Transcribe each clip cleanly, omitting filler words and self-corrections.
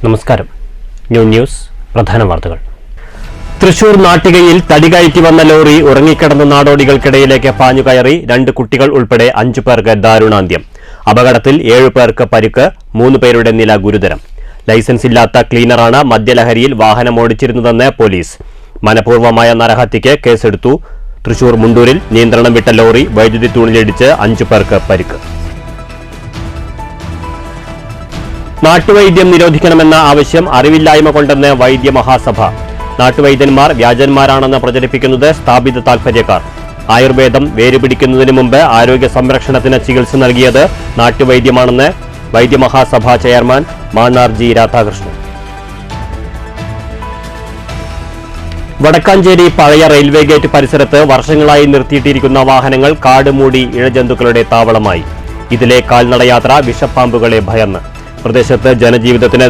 നമസ്കാരം. ന്യൂസ് പ്രധാന വാർത്തകൾ. തൃശൂർ നാട്ടികയിൽ തടികയറ്റി വന്ന ലോറി ഉറങ്ങിക്കിടന്ന നാടോടികൾക്കിടയിലേക്ക് പാഞ്ഞുകയറി 2 കുട്ടികൾ ഉൾപ്പെടെ 5 പേർക്ക് ദാരുണാന്ത്യം. അപകടത്തിൽ 7 പേർക്ക് പരിക്ക്, 3 പേരുടെ നില ഗുരുതരം. ലൈസൻസ് ഇല്ലാത്ത ക്ലീനറാണ് മദ്യലഹരിയിൽ വാഹനമോടിച്ചിരുന്നതെന്ന് പോലീസ്. മനഃപൂർവ്വമായ നരഹത്യയ്ക്ക് കേസെടുത്തു. തൃശൂർ മുണ്ടൂരിൽ നിയന്ത്രണം വിട്ട ലോറി വൈദ്യുതി തൂണിലിടിച്ച് 5 പേർക്ക് പരിക്ക്. നാട്ടുവൈദ്യം നിരോധിക്കണമെന്ന ആവശ്യം അറിവില്ലായ്മ കൊണ്ടെന്ന് വൈദ്യമഹാസഭ. നാട്ടുവൈദ്യന്മാർ വ്യാജന്മാരാണെന്ന് പ്രചരിപ്പിക്കുന്നത് സ്ഥാപിത താൽപര്യക്കാർ. ആയുർവേദം വേരുപിടിക്കുന്നതിന് മുമ്പ് ആരോഗ്യ സംരക്ഷണത്തിന് ചികിത്സ നൽകിയത് നാട്ടുവൈദ്യമാണെന്ന് വൈദ്യമഹാസഭ ചെയർമാൻ മാന്നാർ ജി രാധാകൃഷ്ണൻ. വടക്കാഞ്ചേരി പഴയ റെയിൽവേ ഗേറ്റ് പരിസരത്ത് വർഷങ്ങളായി നിർത്തിയിട്ടിരിക്കുന്ന വാഹനങ്ങൾ കാട് മൂടി ഇഴജന്തുക്കളുടെ താവളമായി. ഇതിലെ കാൽനടയാത്ര വിഷപ്പാമ്പുകളെ ഭയന്ന്. പ്രദേശത്ത് ജനജീവിതത്തിന്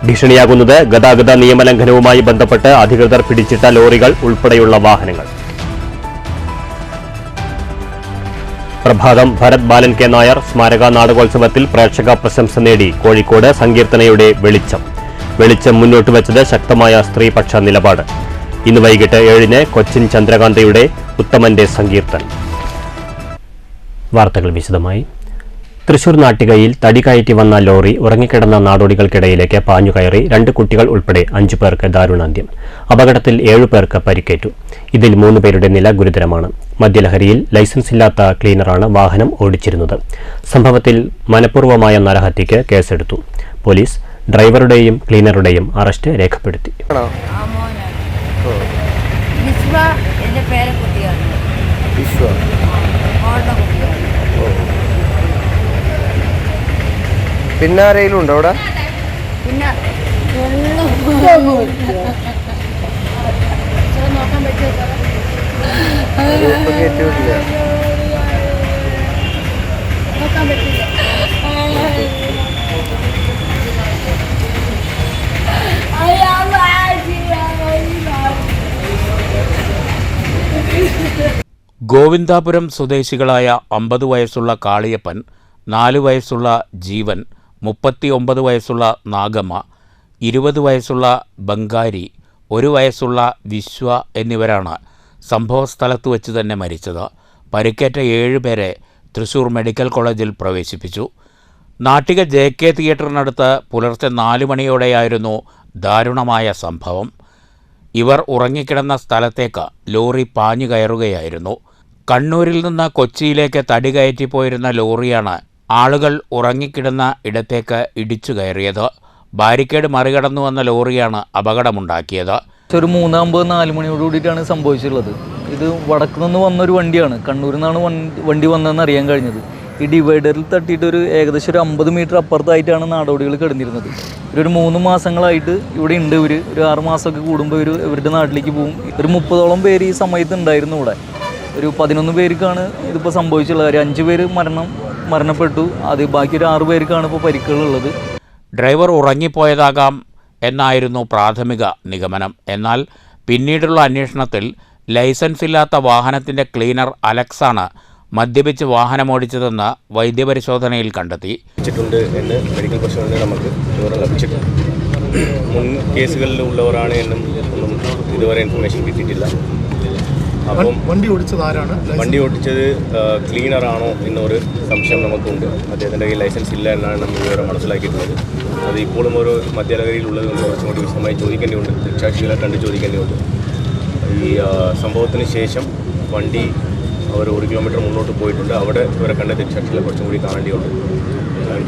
ഭീഷണിയാകുന്നത് ഗതാഗത നിയമലംഘനവുമായി ബന്ധപ്പെട്ട് അധികൃതർ പിടിച്ചിട്ട ലോറികൾ ഉൾപ്പെടെയുള്ള വാഹനങ്ങൾ. പ്രഭാതം ഭരത് ബാലൻ കെ നായർ സ്മാരക നാടകോത്സവത്തിൽ പ്രേക്ഷക പ്രശംസ നേടി. കോഴിക്കോട് സങ്കീർത്തനയുടെ വെളിച്ചം മുന്നോട്ട് വെച്ചത് ശക്തമായ സ്ത്രീപക്ഷ നിലപാട്. ഇന്ന് വൈകിട്ട് 7-ന് കൊച്ചിൻ ചന്ദ്രകാന്തയുടെ ഉത്തമന്റെ സങ്കീർത്തനം. വാർത്തകൾ വിശദമായി. തൃശൂർ നാട്ടികയിൽ തടികയറ്റി വന്ന ലോറി ഉറങ്ങിക്കിടന്ന നാടോടികൾക്കിടയിലേക്ക് പാഞ്ഞുകയറി 2 കുട്ടികൾ ഉൾപ്പെടെ 5 പേർക്ക് ദാരുണാന്ത്യം. അപകടത്തിൽ 7 പേർക്ക് പരിക്കേറ്റു. ഇതിൽ 3 പേരുടെ നില ഗുരുതരമാണ്. മദ്യലഹരിയിൽ ലൈസൻസ് ഇല്ലാത്ത ക്ലീനറാണ് വാഹനം ഓടിച്ചിരുന്നത്. സംഭവത്തിൽ മനഃപൂർവ്വമായ നരഹത്യയ്ക്ക് കേസെടുത്തു. പോലീസ് ഡ്രൈവറുടെയും ക്ലീനറുടെയും അറസ്റ്റ് രേഖപ്പെടുത്തി. പിന്നെ ആരെങ്കിലും ഉണ്ടോ അവിടെ? ഗോവിന്ദാപുരം സ്വദേശികളായ 50 വയസ്സുള്ള കാളിയപ്പൻ, 4 വയസ്സുള്ള ജീവൻ, 39 വയസ്സുള്ള നാഗമ്മ, 20 വയസ്സുള്ള ബംഗാരി, 1 വയസ്സുള്ള വിശ്വ എന്നിവരാണ് സംഭവസ്ഥലത്ത് വെച്ച് തന്നെ മരിച്ചത്. പരിക്കേറ്റ 7 പേരെ തൃശൂർ മെഡിക്കൽ കോളേജിൽ പ്രവേശിപ്പിച്ചു. നാട്ടിക JK തിയേറ്ററിനടുത്ത് പുലർച്ചെ 4 മണിയോടെയായിരുന്നു ദാരുണമായ സംഭവം. ഇവർ ഉറങ്ങിക്കിടന്ന സ്ഥലത്തേക്ക് ലോറി പാഞ്ഞു കയറുകയായിരുന്നു. കണ്ണൂരിൽ നിന്ന് കൊച്ചിയിലേക്ക് തടി കയറ്റിപ്പോയിരുന്ന ലോറിയാണ് ആളുകൾ ഉറങ്ങിക്കിടന്ന ഇടത്തേക്ക് ഇടിച്ചു കയറിയത്. ബാരിക്കേഡ് മറികടന്നു വന്ന ലോറിയാണ് അപകടമുണ്ടാക്കിയത്. ഒരു 3:50-4 മണിയോട് കൂടിയിട്ടാണ് സംഭവിച്ചിട്ടുള്ളത്. ഇത് വടക്ക് നിന്ന് വന്നൊരു വണ്ടിയാണ്. കണ്ണൂരിൽ നിന്നാണ് വണ്ടി വന്നതെന്ന് അറിയാൻ കഴിഞ്ഞത്. ഈ ഡിവൈഡറിൽ തട്ടിയിട്ട് ഏകദേശം ഒരു 50 മീറ്റർ അപ്പുറത്തായിട്ടാണ് നാടോടികൾ കിടന്നിരുന്നത്. ഒരു 3 മാസങ്ങളായിട്ട് ഇവിടെ ഉണ്ട്. ഒരു 6 മാസമൊക്കെ കൂടുമ്പോൾ ഇവരുടെ നാട്ടിലേക്ക് പോകും. ഒരു 30ഓളം പേര് ഈ സമയത്ത് ഉണ്ടായിരുന്നു ഇവിടെ. ഒരു 11 പേർക്കാണ് ഇതിപ്പോൾ സംഭവിച്ചുള്ളത്. ഒരു 5 പേര് മരണപ്പെട്ടു. ബാക്കി ഒരു 6 പേർക്കാണ് ഇപ്പോൾ പരിക്കുകളുള്ളത്. ഡ്രൈവർ ഉറങ്ങിപ്പോയതാകാം എന്നായിരുന്നു പ്രാഥമിക നിഗമനം. എന്നാൽ പിന്നീടുള്ള അന്വേഷണത്തിൽ ലൈസൻസ് ഇല്ലാത്ത വാഹനത്തിൻ്റെ ക്ലീനർ അലക്സാണ് മദ്യപിച്ച് വാഹനമോടിച്ചതെന്ന് വൈദ്യപരിശോധനയിൽ കണ്ടെത്തി. എന്ന് മെഡിക്കൽ പരിശോധനയിൽ നമുക്ക് വിവരം ലഭിച്ചിട്ടുണ്ട്. മുൻ കേസുകളിൽ ഉള്ളവരാണ് എന്നും ഒന്നും ഇതുവരെ ഇൻഫർമേഷൻ കിട്ടിയിട്ടില്ല. അപ്പം വണ്ടി ഓടിച്ചത് ക്ലീനറാണോ എന്നൊരു സംശയം നമുക്കുണ്ട്. അദ്ദേഹത്തിൻ്റെ കയ്യിൽ ലൈസൻസ് ഇല്ല എന്നാണ് നമ്മൾ വിവരം മനസ്സിലാക്കിയിട്ടുള്ളത്. അത് ഇപ്പോഴും ഒരു മദ്യലഹരിയിലുള്ളത് കൊണ്ട് കുറച്ചും കൂടി വിശദമായി ചോദിക്കേണ്ടിയുണ്ട്. ദൃക്സാക്ഷികളെ കണ്ട് ചോദിക്കേണ്ടിയുണ്ട്. ഈ സംഭവത്തിന് ശേഷം വണ്ടി അവർ 1 കിലോമീറ്റർ മുന്നോട്ട് പോയിട്ടുണ്ട്. അവിടെ ഇവരെ കണ്ട ദൃക്സാക്ഷികളെ കുറച്ചും കൂടി കാണേണ്ടിയുണ്ട്.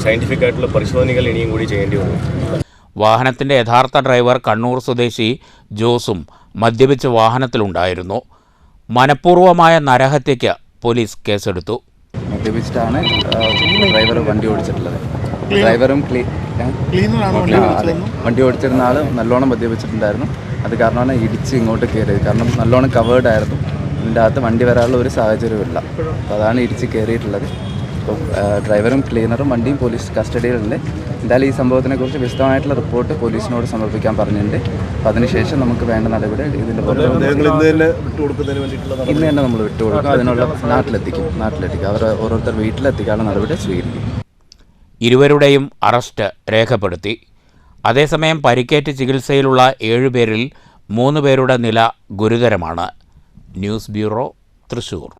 സയൻറ്റിഫിക് ആയിട്ടുള്ള പരിശോധനകൾ ഇനിയും കൂടി ചെയ്യേണ്ടിയുണ്ട്. വാഹനത്തിൻ്റെ യഥാർത്ഥ ഡ്രൈവർ കണ്ണൂർ സ്വദേശി ജോസും മദ്യപിച്ച് വാഹനത്തിലുണ്ടായിരുന്നു. മനഃപൂർവ്വമായ നരഹത്യയ്ക്ക് പോലീസ് കേസെടുത്തു. മദ്യപിച്ചിട്ടാണ് ഡ്രൈവർ വണ്ടി ഓടിച്ചിട്ടുള്ളത്. ഡ്രൈവറും വണ്ടി ഓടിച്ചിരുന്ന ആൾ നല്ലോണം മദ്യപിച്ചിട്ടുണ്ടായിരുന്നു. അത് കാരണമാണ് ഇടിച്ച് ഇങ്ങോട്ട് കയറിയത്. കാരണം നല്ലോണം കവേർഡ് ആയിരുന്നു. ഇതിൻ്റെ അകത്ത് വണ്ടി വരാനുള്ള ഒരു സാഹചര്യമില്ല. അപ്പോൾ അതാണ് ഇടിച്ച് കയറിയിട്ടുള്ളത്. അപ്പോൾ ഡ്രൈവറും ക്ലീനറും വണ്ടിയും പോലീസ് കസ്റ്റഡിയിലുണ്ട്. എന്തായാലും ഈ സംഭവത്തിനെക്കുറിച്ച് വിശദമായിട്ടുള്ള റിപ്പോർട്ട് പോലീസിനോട് സമർപ്പിക്കാൻ പറഞ്ഞിട്ടുണ്ട്. അപ്പോൾ അതിനുശേഷം നമുക്ക് വേണ്ട നടപടി ഇതിൻ്റെ ഇന്ന് തന്നെ നമ്മൾ വിട്ടുകൊടുക്കും. അതിനുള്ള നാട്ടിലെത്തിക്കും. അവർ ഓരോരുത്തർ വീട്ടിലെത്തിക്കാനുള്ള നടപടി സ്വീകരിക്കും. ഇരുവരുടെയും അറസ്റ്റ് രേഖപ്പെടുത്തി. അതേസമയം പരിക്കേറ്റ് ചികിത്സയിലുള്ള 7 പേരിൽ 3 പേരുടെ നില ഗുരുതരമാണ്. News bureau, Thrissur.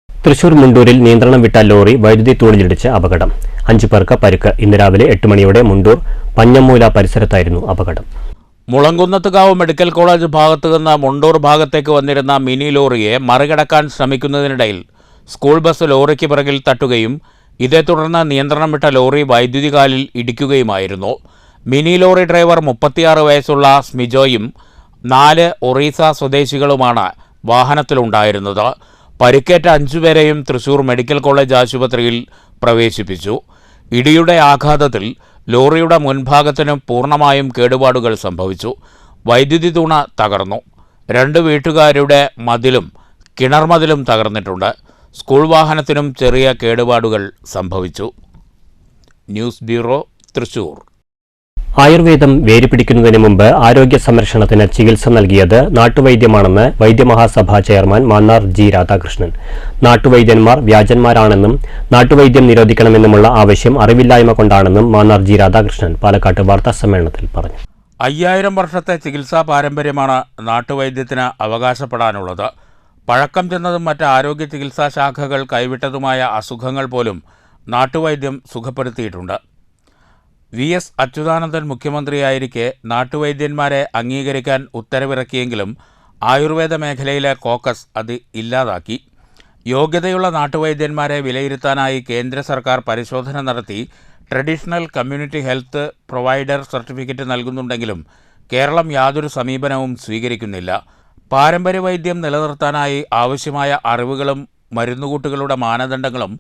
തൃശൂർ മുണ്ടൂരിൽ നിയന്ത്രണം വിട്ട ലോറി വൈദ്യുതി തൂണിലിടിച്ച് അപകടം. 5 പേർക്ക് പരിക്ക്. ഇന്ന് രാവിലെ 8 മണിയോടെ മുണ്ടൂർ പഞ്ഞമ്മൂല പരിസരത്തായിരുന്നു അപകടം. മുളങ്കുന്നത്തുകാവ് മെഡിക്കൽ കോളേജ് ഭാഗത്തുനിന്ന് മുണ്ടൂർ ഭാഗത്തേക്ക് വന്നിരുന്ന മിനി ലോറിയെ മറികടക്കാൻ ശ്രമിക്കുന്നതിനിടയിൽ സ്കൂൾ ബസ് ലോറിക്ക് പിറകിൽ തട്ടുകയും ഇതേ തുടർന്ന് നിയന്ത്രണം വിട്ട ലോറി വൈദ്യുതി കാലിൽ ഇടിക്കുകയുമായിരുന്നു. മിനി ലോറി ഡ്രൈവർ 36 വയസ്സുള്ള സ്മിജോയും 4 ഒറീസ സ്വദേശികളുമാണ് വാഹനത്തിലുണ്ടായിരുന്നത്. പരിക്കേറ്റ 5 പേരെയും തൃശൂർ മെഡിക്കൽ കോളേജ് ആശുപത്രിയിൽ പ്രവേശിപ്പിച്ചു. ഇടിയുടെ ആഘാതത്തിൽ ലോറിയുടെ മുൻഭാഗത്തിന് പൂർണ്ണമായും കേടുപാടുകൾ സംഭവിച്ചു. വൈദ്യുതി തൂണ തകർന്നു. 2 വീട്ടുകാരുടെ മതിലും കിണർമതിലും തകർന്നിട്ടുണ്ട്. സ്കൂൾ വാഹനത്തിനും ചെറിയ കേടുപാടുകൾ സംഭവിച്ചു. News bureau, Thrissur. ആയുർവേദം വേരുപിടിക്കുന്നതിന് മുമ്പ് ആരോഗ്യ സംരക്ഷണത്തിന് ചികിത്സ നൽകിയത് നാട്ടുവൈദ്യമാണെന്ന് വൈദ്യമഹാസഭ ചെയർമാൻ മാന്നാർ ജി രാധാകൃഷ്ണൻ. നാട്ടുവൈദ്യന്മാർ വ്യാജന്മാരാണെന്നും നാട്ടുവൈദ്യം നിരോധിക്കണമെന്നുമുള്ള ആവശ്യം അറിവില്ലായ്മ കൊണ്ടാണെന്നും മാന്നാർ ജി രാധാകൃഷ്ണൻ പാലക്കാട്ട് വാർത്താസമ്മേളനത്തിൽ പറഞ്ഞു. 5000 വർഷത്തെ ചികിത്സാ പാരമ്പര്യമാണ് നാട്ടുവൈദ്യത്തിന് അവകാശപ്പെടാനുള്ളത്. പഴക്കം ചെന്നതും മറ്റ് ആരോഗ്യ ചികിത്സാ ശാഖകൾ കൈവിട്ടതുമായ അസുഖങ്ങൾ പോലും നാട്ടുവൈദ്യം സുഖപ്പെടുത്തിയിട്ടുണ്ട്. VS അച്യുതാനന്ദൻ മുഖ്യമന്ത്രിയായിരിക്കെ നാട്ടുവൈദ്യന്മാരെ അംഗീകരിക്കാൻ ഉത്തരവിറക്കിയെങ്കിലും ആയുർവേദ മേഖലയിലെ കോക്കസ് അത് ഇല്ലാതാക്കി. യോഗ്യതയുള്ള നാട്ടുവൈദ്യന്മാരെ വിലയിരുത്താനായി കേന്ദ്ര സർക്കാർ പരിശോധന നടത്തി traditional community health provider certificate നൽകുന്നുണ്ടെങ്കിലും കേരളം യാതൊരു സമീപനവും സ്വീകരിക്കുന്നില്ല. പാരമ്പര്യവൈദ്യം നിലനിർത്താനായി ആവശ്യമായ അറിവുകളും മരുന്നുകൂട്ടുകളുടെ മാനദണ്ഡങ്ങളും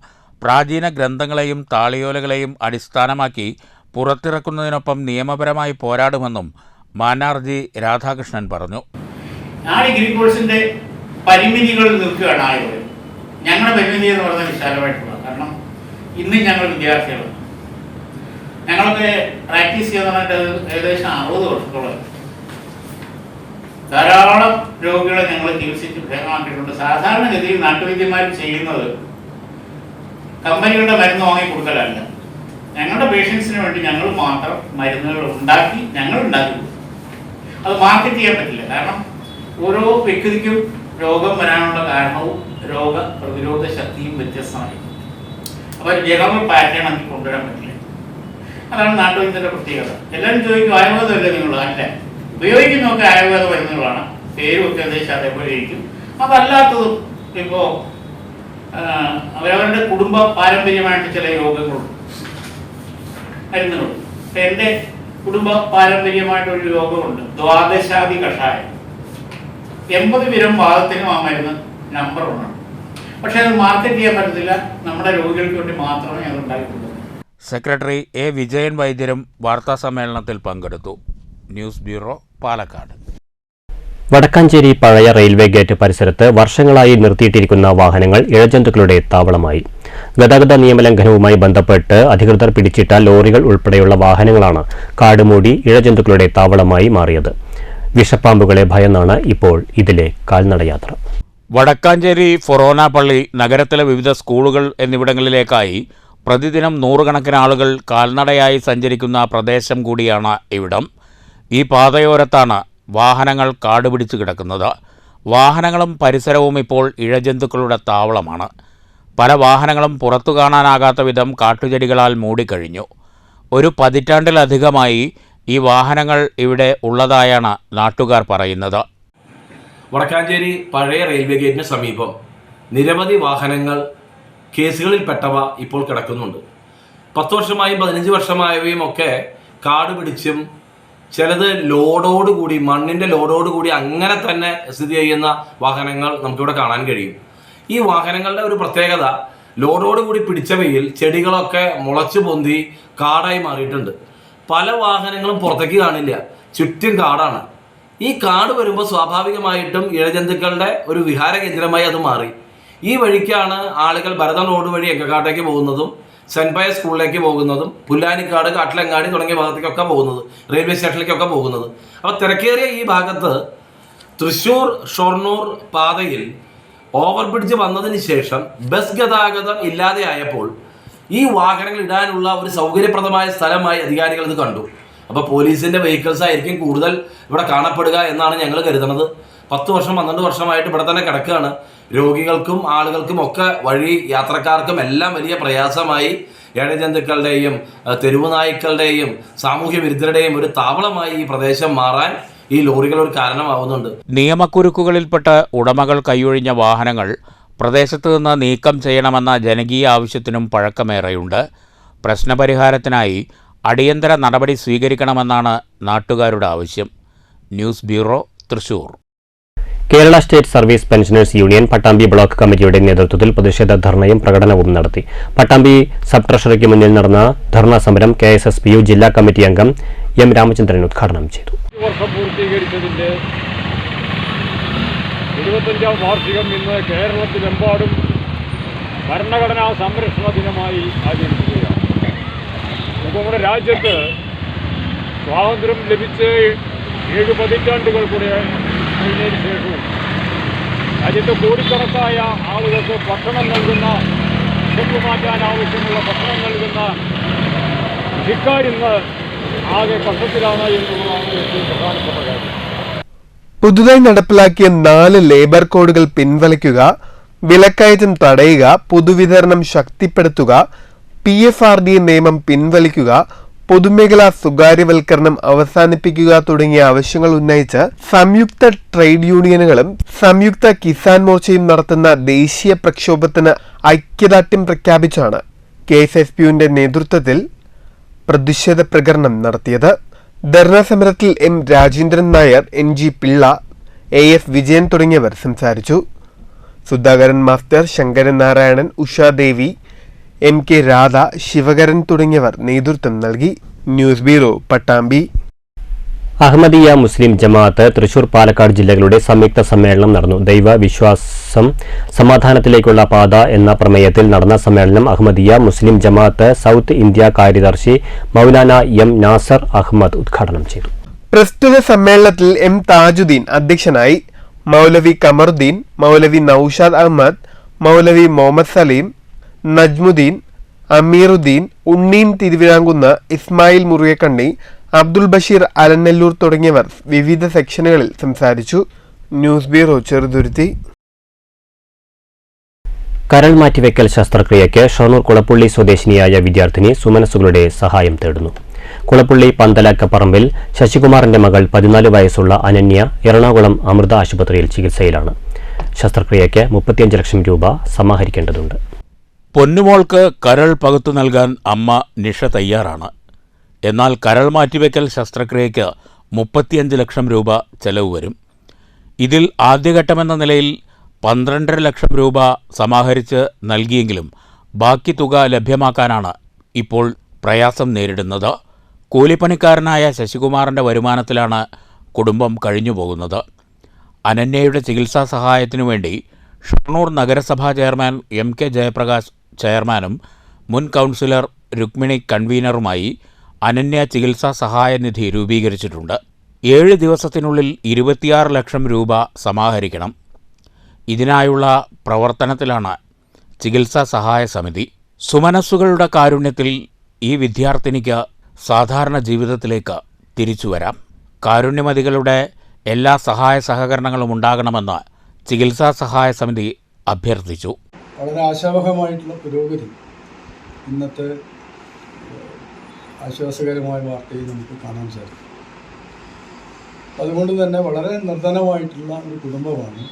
പ്രാചീന ഗ്രന്ഥങ്ങളെയും താളിയോലകളെയും അടിസ്ഥാനമാക്കി പുറത്തിറക്കുന്നതിനൊപ്പം നിയമപരമായി പോരാടുമെന്നും മാന്നാർ ജി രാധാകൃഷ്ണൻ പറഞ്ഞു. ആ ഡിഗ്രി കോഴ്സിന്റെ പരിമിതികൾ നിൽക്കുകയാണ് ആയുർവേദം. ഞങ്ങളുടെ പരിമിതി എന്ന് പറഞ്ഞാൽ വിശാലമായിട്ടുള്ള, കാരണം ഇന്ന് ഞങ്ങൾ വിദ്യാർത്ഥികളാണ്. ഞങ്ങളൊക്കെ പ്രാക്ടീസ് ചെയ്യാനായിട്ട് ഏകദേശം 60 വർഷത്തോളം ധാരാളം രോഗികളെ ഞങ്ങൾ ചികിത്സിച്ച് ഭേദമാക്കിയിട്ടുണ്ട്. സാധാരണഗതിയിൽ നാട്ടുവൈദ്യന്മാർ ചെയ്യുന്നത് കമ്പനികളുടെ മരുന്ന് വാങ്ങി കൊടുക്കലല്ല. ഞങ്ങളുടെ പേഷ്യൻസിന് വേണ്ടി ഞങ്ങൾ മാത്രം മരുന്നുകൾ ഉണ്ടാക്കി കൊടുക്കും. അത് മാർക്കറ്റ് ചെയ്യാൻ പറ്റില്ല. കാരണം ഓരോ വ്യക്തിക്കും രോഗം വരാനുള്ള കാരണവും രോഗപ്രതിരോധ ശക്തിയും വ്യത്യസ്തമായിരിക്കും. അപ്പോൾ ജനറൽ പാറ്റേൺ ആക്കി കൊണ്ടുവരാൻ പറ്റില്ല. അതാണ് നാട്ടുവൈദ്യത്തിൻ്റെ പ്രത്യേകത. എല്ലാവരും ചോദിക്കും ആയുർവേദമല്ലേ നിങ്ങൾ? അല്ല, ഉപയോഗിക്കുന്നതൊക്കെ ആയുർവേദ മരുന്നുകളാണ്. പേരുമൊക്കെ ഏകദേശം അതേപോലെ ഇരിക്കും. അതല്ലാത്തതും ഇപ്പോൾ അവരവരുടെ കുടുംബ പാരമ്പര്യമായിട്ട് ചില രോഗങ്ങളുണ്ട്, മരുന്നുകളുണ്ട്. ഇപ്പം എൻ്റെ കുടുംബ പാരമ്പര്യമായിട്ടൊരു രോഗമുണ്ട്, ദ്വാദശാദി കഷായം. 80 വിരം വാദത്തിനും ആ മരുന്ന് നമ്പർ 1. പക്ഷെ അത് മാർക്കറ്റ് ചെയ്യാൻ പറ്റത്തില്ല. നമ്മുടെ രോഗികൾക്ക് വേണ്ടി മാത്രമേ അത് ഉണ്ടായിട്ടുള്ളൂ. സെക്രട്ടറി എ വിജയൻ വൈദ്യരും വാർത്താസമ്മേളനത്തിൽ പങ്കെടുത്തു. News bureau, Palakkad. വടക്കാഞ്ചേരി പഴയ റെയിൽവേ ഗേറ്റ് പരിസരത്ത് വർഷങ്ങളായി നിർത്തിയിട്ടിരിക്കുന്ന വാഹനങ്ങൾ ഇഴജന്തുക്കളുടെ താവളമായി. ഗതാഗത നിയമലംഘനവുമായി ബന്ധപ്പെട്ട് അധികൃതർ പിടിച്ചിട്ട ലോറികൾ ഉൾപ്പെടെയുള്ള വാഹനങ്ങളാണ് കാടുമൂടി ഇഴജന്തുക്കളുടെ താവളമായി മാറിയത്. വിഷപ്പാമ്പുകളെ ഭയന്നാണ് ഇപ്പോൾ ഇതിലെ കാൽനടയാത്ര. വടക്കാഞ്ചേരി ഫൊറോന പള്ളി, നഗരത്തിലെ വിവിധ സ്കൂളുകൾ എന്നിവിടങ്ങളിലേക്കായി പ്രതിദിനം 100 കണക്കിന് ആളുകൾ കാൽനടയായി സഞ്ചരിക്കുന്ന പ്രദേശം കൂടിയാണ് ഇവിടം. ഈ പാതയോരത്താണ് വാഹനങ്ങൾ കാടുപിടിച്ച് കിടക്കുന്നത്. വാഹനങ്ങളും പരിസരവും ഇപ്പോൾ ഇഴജന്തുക്കളുടെ താവളമാണ്. പല വാഹനങ്ങളും പുറത്തു കാണാനാകാത്ത വിധം കാട്ടുചെടികളാൽ മൂടിക്കഴിഞ്ഞു. ഒരു പതിറ്റാണ്ടിലധികമായി ഈ വാഹനങ്ങൾ ഇവിടെ ഉള്ളതായാണ് നാട്ടുകാർ പറയുന്നത്. വടക്കാഞ്ചേരി പഴയ റെയിൽവേ ഗേറ്റിന് സമീപം നിരവധി വാഹനങ്ങൾ കേസുകളിൽപ്പെട്ടവ ഇപ്പോൾ കിടക്കുന്നുണ്ട്. 10 വർഷമായും 15 വർഷമായവയും ഒക്കെ കാട് പിടിച്ചും ചിലത് ലോഡോടുകൂടി, മണ്ണിൻ്റെ ലോഡോടുകൂടി അങ്ങനെ തന്നെ സ്ഥിതി ചെയ്യുന്ന വാഹനങ്ങൾ നമുക്കിവിടെ കാണാൻ കഴിയും. ഈ വാഹനങ്ങളുടെ ഒരു പ്രത്യേകത, ലോഡോടുകൂടി പിടിച്ചവയിൽ ചെടികളൊക്കെ മുളച്ചു പൊന്തി കാടായി മാറിയിട്ടുണ്ട്. പല വാഹനങ്ങളും പുറത്തേക്ക് കാണില്ല, ചുറ്റും കാടാണ്. ഈ കാട് വരുമ്പോൾ സ്വാഭാവികമായിട്ടും ഇഴജന്തുക്കളുടെ ഒരു വിഹാര കേന്ദ്രമായി അത് മാറി. ഈ വഴിക്കാണ് ആളുകൾ ഭരതൻ റോഡ് വഴി എങ്കക്കാട്ടേക്ക് പോകുന്നതും സെൻറ്റ് പയസ് സ്കൂളിലേക്ക് പോകുന്നതും പുല്ലാനിക്കാട്, കാട്ടിലങ്ങാടി തുടങ്ങിയ ഭാഗത്തേക്കൊക്കെ പോകുന്നത്, റെയിൽവേ സ്റ്റേഷനിലേക്കൊക്കെ പോകുന്നത്. അപ്പോൾ തിരക്കേറിയ ഈ ഭാഗത്ത് തൃശ്ശൂർ ഷൊർണൂർ പാതയിൽ ഓവർ ബ്രിഡ്ജ് വന്നതിന് ശേഷം ബസ് ഗതാഗതം ഇല്ലാതെയായപ്പോൾ ഈ വാഹനങ്ങൾ ഇടാനുള്ള ഒരു സൗകര്യപ്രദമായ സ്ഥലമായി അധികാരികൾ ഇത് കണ്ടു. അപ്പോൾ പോലീസിൻ്റെ വെഹിക്കിൾസ് ആയിരിക്കും കൂടുതൽ ഇവിടെ കാണപ്പെടുക എന്നാണ് ഞങ്ങൾ കരുതുന്നത്. 10 വർഷം 12 വർഷമായിട്ട് ഇവിടെ തന്നെ കിടക്കുകയാണ്. രോഗികൾക്കും ആളുകൾക്കും ഒക്കെ വഴി യാത്രക്കാർക്കും എല്ലാം വലിയ പ്രയാസമായി. ഇഴജന്തുക്കളുടെയും തെരുവ് നായ്ക്കളുടെയും സാമൂഹ്യ വിരുദ്ധരുടെയും ഒരു താവളമായി ഈ പ്രദേശം മാറാൻ ഈ ലോറികൾ ഒരു കാരണമാവുന്നുണ്ട്. നിയമക്കുരുക്കുകളിൽപ്പെട്ട ഉടമകൾ കൈയൊഴിഞ്ഞ വാഹനങ്ങൾ പ്രദേശത്ത് നിന്ന് നീക്കം ചെയ്യണമെന്ന ജനകീയ ആവശ്യത്തിനും പഴക്കമേറെയുണ്ട്. പ്രശ്നപരിഹാരത്തിനായി അടിയന്തര നടപടി സ്വീകരിക്കണമെന്നാണ് നാട്ടുകാരുടെ ആവശ്യം. News bureau, Thrissur. Kerala state service pensioners union Pattambi block കമ്മിറ്റിയുടെ നേതൃത്വത്തിൽ പ്രതിഷേധ ധർണയും പ്രകടനവും നടത്തി. പട്ടാമ്പി സബ് ട്രഷറിക്ക് മുന്നിൽ നടന്ന ധർണാ സമരം KSSPU ജില്ലാ കമ്മിറ്റി അംഗം M. രാമചന്ദ്രൻ ഉദ്ഘാടനം ചെയ്തു. വർഷം പൂർത്തീകരിച്ചതിന്റെ 25ാം വാർഷികം ഇന്ന് കേരളത്തിലെമ്പാടും ഭരണഘടനാ സംരക്ഷണ ദിനമായി ആചരിക്കുകയാണ്. നമ്മുടെ രാജ്യത്ത് സ്വാതന്ത്ര്യം ലഭിച്ച് 7 പതിറ്റാണ്ടുകൾ കൂടെ കഴിഞ്ഞതിന് ശേഷവും രാജ്യത്ത് കോടിക്കണക്കായ ആളുകൾക്ക് ഭക്ഷണം നൽകുന്ന, വിശപ്പ് മാറ്റാൻ ആവശ്യമുള്ള ഭക്ഷണം നൽകുന്ന ഇക്കാര്യങ്ങൾ ആകെ കഷ്ടത്തിലാണ് എന്നുള്ളതാണ് ഏറ്റവും പ്രധാനപ്പെട്ട കാര്യം. പുതുതായി നടപ്പിലാക്കിയ 4 ലേബർ കോഡുകൾ പിൻവലിക്കുക, വിലക്കയറ്റം തടയുക, പൊതുവിതരണം ശക്തിപ്പെടുത്തുക, PFRDA നിയമം പിൻവലിക്കുക, പൊതുമേഖലാ സ്വകാര്യവൽക്കരണം അവസാനിപ്പിക്കുക തുടങ്ങിയ ആവശ്യങ്ങൾ ഉന്നയിച്ച് സംയുക്ത ട്രേഡ് യൂണിയനുകളും സംയുക്ത കിസാൻ മോർച്ചയും നടത്തുന്ന ദേശീയ പ്രക്ഷോഭത്തിന് ഐക്യദാർഢ്യം പ്രഖ്യാപിച്ചാണ് KSSPUവിന്റെ നേതൃത്വത്തിൽ പ്രതിഷേധ പ്രകടനം നടത്തിയത്. ധർണാ സമരത്തിൽ M. Rajendran Nair, NG Pillai, AF Vijayan തുടങ്ങിയവർ സംസാരിച്ചു. സുധാകരൻ മാസ്റ്റർ, ശങ്കരൻ നാരായണൻ, ഉഷാദേവി, MK രാധ, ശിവകരൻ തുടങ്ങിയവർ നേതൃത്വം നൽകി. News bureau, Pattambi. അഹമ്മദിയ മുസ്ലിം ജമാഅത്ത് തൃശൂർ, പാലക്കാട് ജില്ലകളുടെ സംയുക്ത സമ്മേളനം നടന്നു. ദൈവ വിശ്വാസം സമാധാനത്തിലേക്കുള്ള പാത എന്ന പ്രമേയത്തിൽ നടന്ന സമ്മേളനം അഹമ്മദിയ മുസ്ലിം ജമാഅത്ത് സൗത്ത് ഇന്ത്യ കാര്യദർശി മൗലാന M. നാസർ അഹമ്മദ് ഉദ്ഘാടനം ചെയ്തു. പ്രസ്തുത സമ്മേളനത്തിൽ M. താജുദ്ദീൻ അധ്യക്ഷനായി. മൗലവി കമറുദ്ദീൻ, മൗലവി നൌഷാദ് അഹമ്മദ്, മൗലവി മുഹമ്മദ് സലീം, നജ്മുദ്ദീൻ, അമീറുദ്ദീൻ, ഉണ്ണീൻ തിരുവിതാംകുന്ന്, ഇസ്മായിൽ മുറിയക്കണ്ണി, അബ്ദുൽ ബഷീർ അലനല്ലൂർ തുടങ്ങിയവർ വിവിധ സെക്ഷനുകളിൽ സംസാരിച്ചു. News bureau, Cheruthuruthy. കരൾ മാറ്റിവെക്കൽ ശസ്ത്രക്രിയയ്ക്ക് ഷൊർണൂർ കുളപ്പുള്ളി സ്വദേശിനിയായ വിദ്യാർത്ഥിനി സുമനസുകളുടെ സഹായം തേടുന്നു. കുളപ്പുള്ളി പന്തലക്കപ്പറമ്പിൽ ശശികുമാറിന്റെ മകൾ 14 വയസ്സുള്ള അനന്യ എറണാകുളം അമൃത ആശുപത്രിയിൽ ചികിത്സയിലാണ്. ശസ്ത്രക്രിയയ്ക്ക് 35 ലക്ഷം രൂപ സമാഹരിക്കേണ്ടതുണ്ട്. പൊന്നുമോൾക്ക് കരൾ പകുത്തു നൽകാൻ അമ്മ നിഷ തയ്യാറാണ്. എന്നാൽ കരൾ മാറ്റിവെക്കൽ ശസ്ത്രക്രിയയ്ക്ക് 35 ലക്ഷം രൂപ ചെലവ് വരും. ഇതിൽ ആദ്യഘട്ടമെന്ന നിലയിൽ 12.5 ലക്ഷം രൂപ സമാഹരിച്ച് നൽകിയെങ്കിലും ബാക്കി തുക ലഭ്യമാക്കാനാണ് ഇപ്പോൾ പ്രയാസം നേരിടുന്നത്. കൂലിപ്പണിക്കാരനായ ശശികുമാറിൻ്റെ വരുമാനത്തിലാണ് കുടുംബം കഴിഞ്ഞുപോകുന്നത്. അനന്യയുടെ ചികിത്സാ സഹായത്തിനു വേണ്ടി ഷൊർണൂർ നഗരസഭാ ചെയർമാൻ MK ജയപ്രകാശ് ചെയർമാനും മുൻ കൗൺസിലർ രുക്മിണി കൺവീനറുമായി അനന്യ ചികിത്സാ സഹായ നിധി രൂപീകരിച്ചിട്ടുണ്ട്. 7 ദിവസത്തിനുള്ളിൽ 26 ലക്ഷം രൂപ സമാഹരിക്കണം. ഇതിനായുള്ള പ്രവർത്തനത്തിലാണ് ചികിത്സാ സഹായ സമിതി. സുമനസ്സുകളുടെ കാരുണ്യത്തിൽ ഈ വിദ്യാർത്ഥിനിക്ക് സാധാരണ ജീവിതത്തിലേക്ക് തിരിച്ചുവരാം. കാരുണ്യമതികളുടെ എല്ലാ സഹായ സഹകരണങ്ങളും ഉണ്ടാകണമെന്ന് ചികിത്സാ സഹായ സമിതി അഭ്യർത്ഥിച്ചു. വളരെ ആശാവഹമായിട്ടുള്ള പുരോഗതി ഇന്നത്തെ ആശ്വാസകരമായ വാർത്തയിൽ നമുക്ക് കാണാൻ സാധിക്കും. അതുകൊണ്ട് തന്നെ വളരെ നിർധനമായിട്ടുള്ള ഒരു കുടുംബമാണ്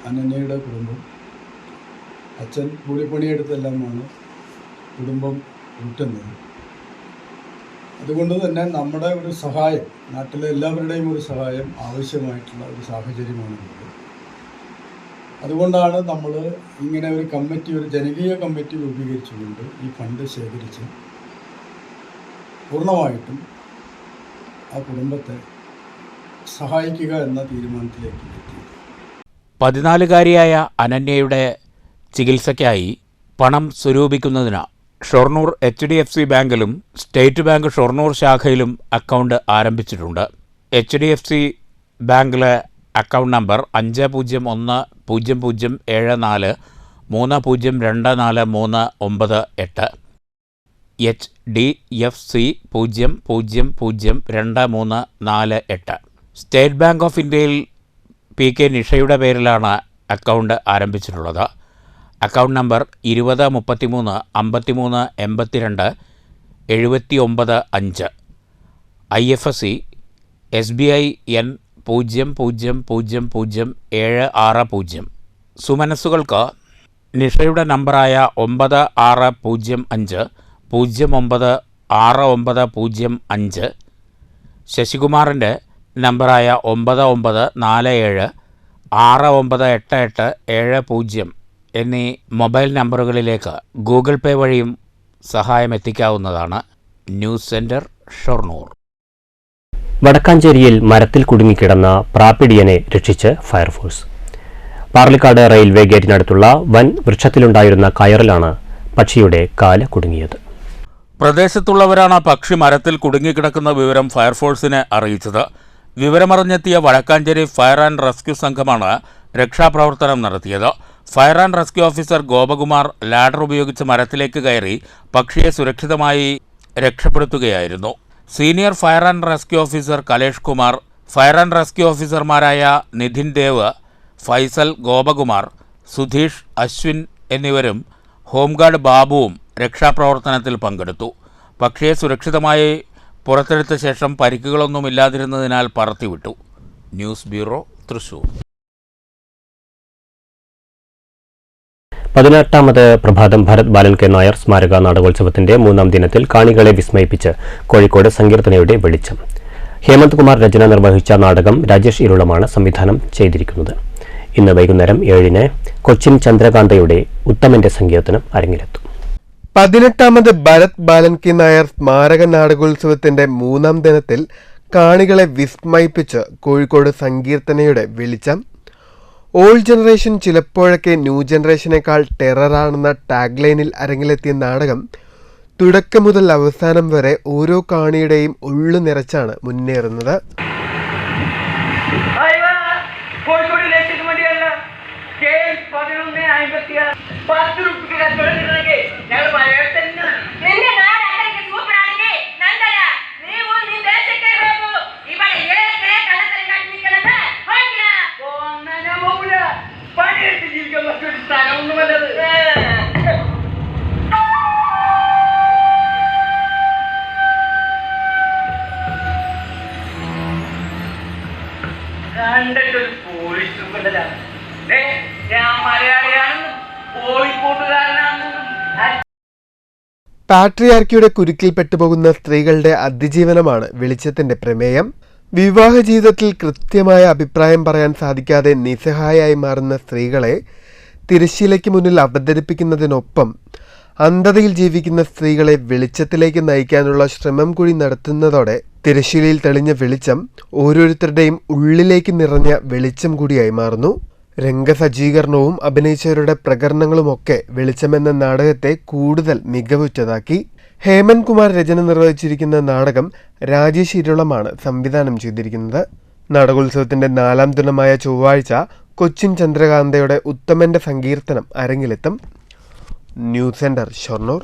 അനന്യയുടെ കുടുംബം. അച്ഛൻ കൂലിപ്പണിയെടുത്തെല്ലാമാണ് കുടുംബം ഊട്ടുന്നത്. അതുകൊണ്ട് തന്നെ നമ്മുടെ ഒരു സഹായം, നാട്ടിലെ എല്ലാവരുടെയും ഒരു സഹായം ആവശ്യമായിട്ടുള്ള ഒരു സാഹചര്യമാണുള്ളത്. അതുകൊണ്ടാണ് നമ്മൾ ഇങ്ങനെ ഒരു കമ്മിറ്റി, ഒരു ജനകീയ കമ്മിറ്റി രൂപീകരിച്ചുകൊണ്ട് ഈ ഫണ്ട് ശേഖരിച്ച് പൂർണ്ണമായിട്ടും ആ കുടുംബത്തെ സഹായിക്കുക എന്ന തീരുമാനത്തിലേക്ക് എത്തി. 14-കാരിയായ അനന്യയുടെ ചികിത്സയ്ക്കായി പണം സ്വരൂപിക്കുന്നതിന് ഷൊർണൂർ HDFC ബാങ്കിലും സ്റ്റേറ്റ് ബാങ്ക് ഷൊർണൂർ ശാഖയിലും അക്കൗണ്ട് ആരംഭിച്ചിട്ടുണ്ട്. HDFC ബാങ്കിലെ account number 50100743024398. HDFC 00002348. State bank of ഇന്ത്യയിൽ PK നിഷയുടെ പേരിലാണ് അക്കൗണ്ട് ആരംഭിച്ചിട്ടുള്ളത്. Account number 2033538279 IFSC SBI N 00000760. സുമനസ്സുകൾക്ക് നിഷയുടെ നമ്പറായ 9605096905, ശശികുമാറിൻ്റെ നമ്പറായ 9947698870 എന്നീ മൊബൈൽ നമ്പറുകളിലേക്ക് ഗൂഗിൾ പേ വഴിയും സഹായം എത്തിക്കാവുന്നതാണ്. News centre, Shoranur. വടക്കാഞ്ചേരിയിൽ മരത്തിൽ കുടുങ്ങിക്കിടന്ന പ്രാപ്പിടിയനെ രക്ഷിച്ച് ഫയർഫോഴ്സ്. പാർലിക്കാട് റെയിൽവേ ഗേറ്റിനടുത്തുള്ള വൻ വൃക്ഷത്തിലുണ്ടായിരുന്ന കയറിലാണ് പക്ഷിയുടെ കാല് കുടുങ്ങിയത്. പ്രദേശത്തുള്ളവരാണ് പക്ഷി മരത്തിൽ കുടുങ്ങിക്കിടക്കുന്ന വിവരം ഫയർഫോഴ്സിനെ അറിയിച്ചത്. വിവരമറിഞ്ഞെത്തിയ വടക്കാഞ്ചേരി ഫയർ ആൻഡ് റെസ്ക്യൂ സംഘമാണ് രക്ഷാപ്രവർത്തനം നടത്തിയത്. Fire and rescue officer Gopakumar ladder ഉപയോഗിച്ച് മരത്തിലേക്ക് കയറി പക്ഷിയെ സുരക്ഷിതമായി രക്ഷപ്പെടുത്തുകയായിരുന്നു. Senior fire and rescue officer Kalesh Kumar, fire and rescue ഓഫീസർമാരായ നിധിൻ ദേവ്, ഫൈസൽ, ഗോപകുമാർ, സുധീഷ്, അശ്വിൻ എന്നിവരും ഹോംഗാർഡ് ബാബുവും രക്ഷാപ്രവർത്തനത്തിൽ പങ്കെടുത്തു. പക്ഷിയെ സുരക്ഷിതമായി പുറത്തെടുത്ത ശേഷം പരിക്കുകളൊന്നുമില്ലാതിരുന്നതിനാൽ പറത്തിവിട്ടു. News bureau, Thrissur. 18ാമത് പ്രഭാതം ഭരത് ബാലൻ കെ നായർ സ്മാരക നാടകോത്സവത്തിന്റെ 3ാം ദിനത്തിൽ കാണികളെ വിസ്മയിപ്പിച്ച് കോഴിക്കോട് സങ്കീർത്തനയുടെ വെളിച്ചം. ഹേമന്ത് കുമാർ രചന നിർവഹിച്ച നാടകം രാജേഷ് ഇരുളമാണ് സംവിധാനം ചെയ്തിരിക്കുന്നത്. ഇന്ന് വൈകുന്നേരം 7-ന് കൊച്ചിൻ ചന്ദ്രകാന്തയുടെ ഉത്തമന്റെ സങ്കീർത്തനം അരങ്ങിലെത്തും. 18ാമത് ഭരത് ബാലൻ കെ നായർ സ്മാരക നാടകോത്സവത്തിന്റെ 3ാം ദിനത്തിൽ കാണികളെ വിസ്മയിപ്പിച്ച് കോഴിക്കോട് സങ്കീർത്തനയുടെ വെളിച്ചം. ഓൾഡ് ജനറേഷൻ ചിലപ്പോഴൊക്കെ ന്യൂ ജനറേഷനേക്കാൾ ടെററാണെന്ന ടാഗ്ലൈനിൽ അരങ്ങിലെത്തിയ നാടകം തുടക്കം മുതൽ അവസാനം വരെ ഓരോ കാണിയുടെയും ഉള്ളു നിറച്ചാണ് മുന്നേറുന്നത്. പാട്രിയാർക്കിയുടെ കുരുക്കിൽ പെട്ടുപോകുന്ന സ്ത്രീകളുടെ അതിജീവനമാണ് വെളിച്ചത്തിന്റെ പ്രമേയം. വിവാഹ ജീവിതത്തിൽ കൃത്യമായ അഭിപ്രായം പറയാൻ സാധിക്കാതെ നിസ്സഹായായി മാറുന്ന സ്ത്രീകളെ തിരശ്ശീലയ്ക്ക് മുന്നിൽ അവതരിപ്പിക്കുന്നതിനൊപ്പം അന്ധതയിൽ ജീവിക്കുന്ന സ്ത്രീകളെ വെളിച്ചത്തിലേക്ക് നയിക്കാനുള്ള ശ്രമം കൂടി നടത്തുന്നതോടെ തിരശ്ശീലയിൽ തെളിഞ്ഞ വെളിച്ചം ഓരോരുത്തരുടെയും ഉള്ളിലേക്ക് നിറഞ്ഞ വെളിച്ചം കൂടിയായി മാറുന്നു. രംഗസജ്ജീകരണവും അഭിനയിച്ചവരുടെ പ്രകടനങ്ങളുമൊക്കെ വെളിച്ചമെന്ന നാടകത്തെ കൂടുതൽ മികവുറ്റതാക്കി. ഹേമന്ത് കുമാർ രചന നിർവഹിച്ചിരിക്കുന്ന നാടകം രാജേഷ് ഇരുളമാണ് സംവിധാനം ചെയ്തിരിക്കുന്നത്. നാടകോത്സവത്തിന്റെ 4ാം ദിനമായ ചൊവ്വാഴ്ച കൊച്ചിൻ ചന്ദ്രകാന്തയുടെ ഉത്തമന്റെ സങ്കീർത്തനം അരങ്ങിലെത്തും. News centre, Shoranur.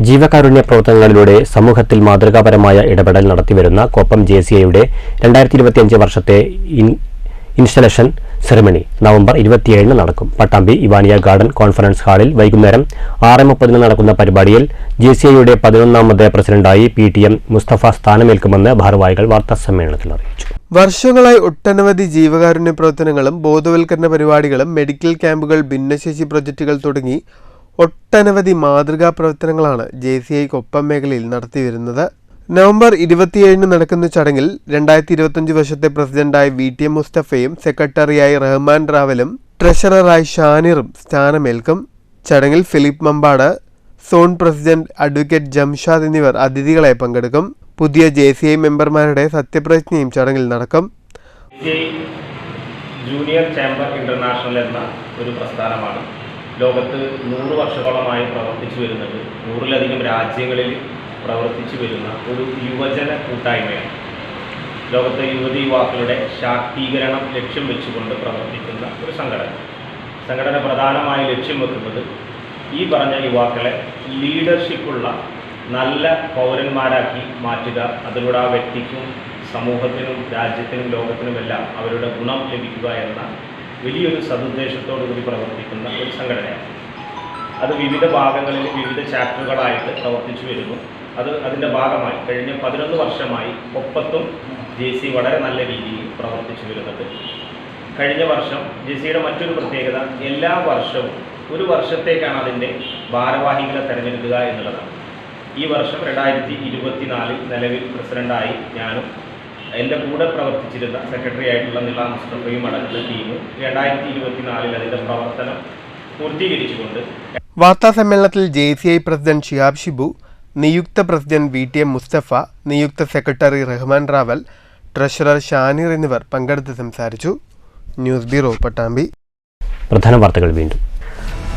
ജീവകാരുണ്യ പ്രവർത്തനങ്ങളിലൂടെ സമൂഹത്തിൽ മാതൃകാപരമായ ഇടപെടൽ നടത്തിവരുന്ന കോപ്പം JCIയുടെ 2025 വർഷത്തെ ഇൻസ്റ്റലേഷൻ സെറമണി നവംബർ 27-ന് നടക്കും. പട്ടാമ്പി ഇവാനിയ ഗാർഡൻ കോൺഫറൻസ് ഹാളിൽ വൈകുന്നേരം 6:30-ന് നടക്കുന്ന പരിപാടിയിൽ JCIയുടെ 11ാമത് പ്രസിഡന്റായി PTM മുസ്തഫ സ്ഥാനമേൽക്കുമെന്ന് ഭാരവാഹികൾ വാർത്താസമ്മേളനത്തിൽ അറിയിച്ചു. വർഷങ്ങളായി ഒട്ടനവധി ജീവകാരുണ്യ പ്രവർത്തനങ്ങളും ബോധവൽക്കരണ പരിപാടികളും മെഡിക്കൽ ക്യാമ്പുകൾ, ഭിന്നശേഷി പ്രൊജക്റ്റുകൾ തുടങ്ങി ഒട്ടനവധി മാതൃകാ പ്രവർത്തനങ്ങളാണ് JCI കൊപ്പം മേഖലയിൽ നടത്തിവരുന്നത്. നവംബർ 27-ന് നടക്കുന്ന ചടങ്ങിൽ 2025 വർഷത്തെ പ്രസിഡന്റായി VTM മുസ്തഫയും സെക്രട്ടറിയായി റഹ്മാൻ റാവലും ട്രഷററായി ഷാനിറും സ്ഥാനമേൽക്കും. ചടങ്ങിൽ Philip Mambad, zone president advocate Jamshad എന്നിവർ അതിഥികളായി പങ്കെടുക്കും. പുതിയ JCI മെമ്പർമാരുടെ സത്യപ്രതിജ്ഞയും ചടങ്ങിൽ നടക്കും. ജൂനിയർ ചേംബർ ഇന്റർനാഷണൽ എന്ന ഒരു പ്രസ്ഥാനമാണ്. ലോകത്ത് 100 വർഷത്തോളമായി പ്രവർത്തിച്ചു വരുന്നുണ്ട്. 100-ലധികം രാജ്യങ്ങളിൽ പ്രവർത്തിച്ചു വരുന്ന ഒരു യുവജന കൂട്ടായ്മയാണ്. ലോകത്തെ യുവതീ-യുവാക്കളുടെ ശാക്തീകരണം ലക്ഷ്യം വെച്ചുകൊണ്ട് പ്രവർത്തിക്കുന്ന ഒരു സംഘടന പ്രധാനമായി ലക്ഷ്യം വെക്കുന്നത് ഈ പറഞ്ഞ യുവാക്കളെ ലീഡർഷിപ്പുള്ള നല്ല പൗരന്മാരാക്കി മാറ്റുക. അതിലൂടെ ആ വ്യക്തിക്കും സമൂഹത്തിനും രാജ്യത്തിനും ലോകത്തിനുമെല്ലാം അവരുടെ ഗുണം ലഭിക്കുക എന്ന വലിയൊരു സതുദ്ദേശത്തോടു കൂടി പ്രവർത്തിക്കുന്ന ഒരു സംഘടനയാണ്. അത് വിവിധ ഭാഗങ്ങളിൽ വിവിധ ചാപ്റ്ററുകളായിട്ട് പ്രവർത്തിച്ചു വരുന്നു. അതിൻ്റെ ഭാഗമായി കഴിഞ്ഞ 11 വർഷമായി ഒപ്പത്തും JC വളരെ നല്ല രീതിയിൽ പ്രവർത്തിച്ചു വരുന്നുണ്ട്. കഴിഞ്ഞ വർഷം JCയുടെ മറ്റൊരു പ്രത്യേകത, എല്ലാ വർഷവും ഒരു വർഷത്തേക്കാണ് അതിൻ്റെ ഭാരവാഹികളെ തിരഞ്ഞെടുക്കുക എന്നുള്ളതാണ്. ഈ വർഷം 2024 നിലവിൽ പ്രസിഡൻ്റായി ഞാനും എൻ്റെ കൂടെ പ്രവർത്തിച്ചിരുന്ന സെക്രട്ടറി ആയിട്ടുള്ള നില മുസ്തഫയും അടങ്ങുന്ന ടീമും 2024 അതിൻ്റെ പ്രവർത്തനം പൂർത്തീകരിച്ചുകൊണ്ട് വാർത്താസമ്മേളനത്തിൽ JCI പ്രസിഡന്റ് ഷിഹാബ് ഷിബു, നിയുക്ത പ്രസിഡന്റ് VTM മുസ്തഫ, നിയുക്ത സെക്രട്ടറി റഹ്മാൻ റാവൽ, ട്രഷറർ ഷാനിർ എന്നിവർ പങ്കെടുത്ത് സംസാരിച്ചു. News bureau, Pattambi. പ്രധാന വാർത്തകൾ വീണ്ടും.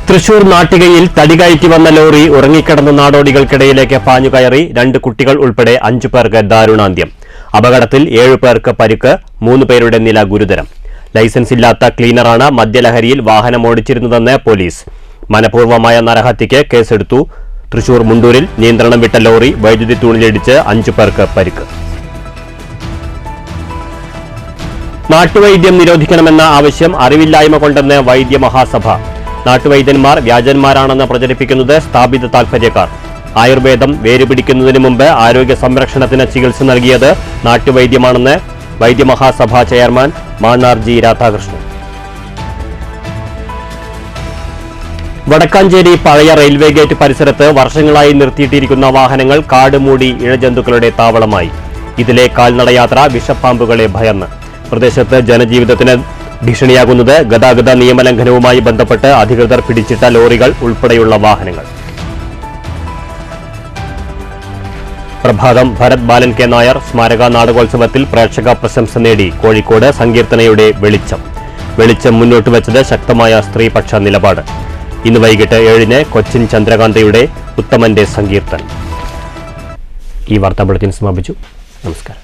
തൃശൂർ നാട്ടികയിൽ തടികയറ്റി വന്ന ലോറി ഉറങ്ങിക്കിടന്ന നാടോടികൾക്കിടയിലേക്ക് പാഞ്ഞുകയറി 2 കുട്ടികൾ ഉൾപ്പെടെ 5 പേർക്ക് ദാരുണാന്ത്യം. അപകടത്തിൽ 7 പേർക്ക് പരിക്ക്, 3 പേരുടെ നില ഗുരുതരം. ലൈസൻസ് ഇല്ലാത്ത ക്ലീനറാണ് മദ്യലഹരിയിൽ വാഹനമോടിച്ചിരുന്നതെന്ന് പോലീസ്. മനഃപൂർവ്വമായ നരഹത്യയ്ക്ക് കേസെടുത്തു. തൃശൂർ മുണ്ടൂരിൽ നിയന്ത്രണം വിട്ട ലോറി വൈദ്യുതി തൂണിലിടിച്ച് 5 പേർക്ക് പരിക്ക്. നാട്ടുവൈദ്യം നിരോധിക്കണമെന്ന ആവശ്യം അറിവില്ലായ്മ കൊണ്ടെന്ന് വൈദ്യമഹാസഭ. നാട്ടുവൈദ്യന്മാർ വ്യാജന്മാരാണെന്ന് പ്രചരിപ്പിക്കുന്നത് സ്ഥാപിത താൽപര്യക്കാർ. ആയുർവേദം വേരുപിടിക്കുന്നതിന് മുമ്പ് ആരോഗ്യ സംരക്ഷണത്തിന് ചികിത്സ നൽകിയത് നാട്ടുവൈദ്യമാണെന്ന് വൈദ്യമഹാസഭ ചെയർമാൻ മാന്നാർ G. രാധാകൃഷ്ണൻ. വടക്കാഞ്ചേരി പഴയ റെയിൽവേ ഗേറ്റ് പരിസരത്ത് വർഷങ്ങളായി നിർത്തിയിട്ടിരിക്കുന്ന വാഹനങ്ങൾ കാട് മൂടി ഇഴജന്തുക്കളുടെ താവളമായി. ഇതിലെ കാൽനടയാത്ര വിഷപ്പാമ്പുകളെ ഭയന്ന്. പ്രദേശത്ത് ജനജീവിതത്തിന് ഭീഷണിയാകുന്നത് ഗതാഗത നിയമലംഘനവുമായി ബന്ധപ്പെട്ട് അധികൃതർ പിടിച്ചിട്ട ലോറികൾ ഉൾപ്പെടെയുള്ള വാഹനങ്ങൾ. പ്രഭാതം ഭരത് ബാലൻ കെ നായർ സ്മാരക നാടകോത്സവത്തിൽ പ്രേക്ഷക പ്രശംസ നേടി കോഴിക്കോട് സങ്കീർത്തനയുടെ വെളിച്ചം മുന്നോട്ട് വെച്ചത് ശക്തമായ സ്ത്രീപക്ഷ നിലപാട്. ഇന്ന് വൈകിട്ട് 7-ന് കൊച്ചിൻ ചന്ദ്രകാന്തയുടെ ഉത്തമന്റെ സങ്കീർത്തനം. ഈ വാർത്താ ബുള്ളറ്റിൻ സമാപിച്ചു. നമസ്കാരം.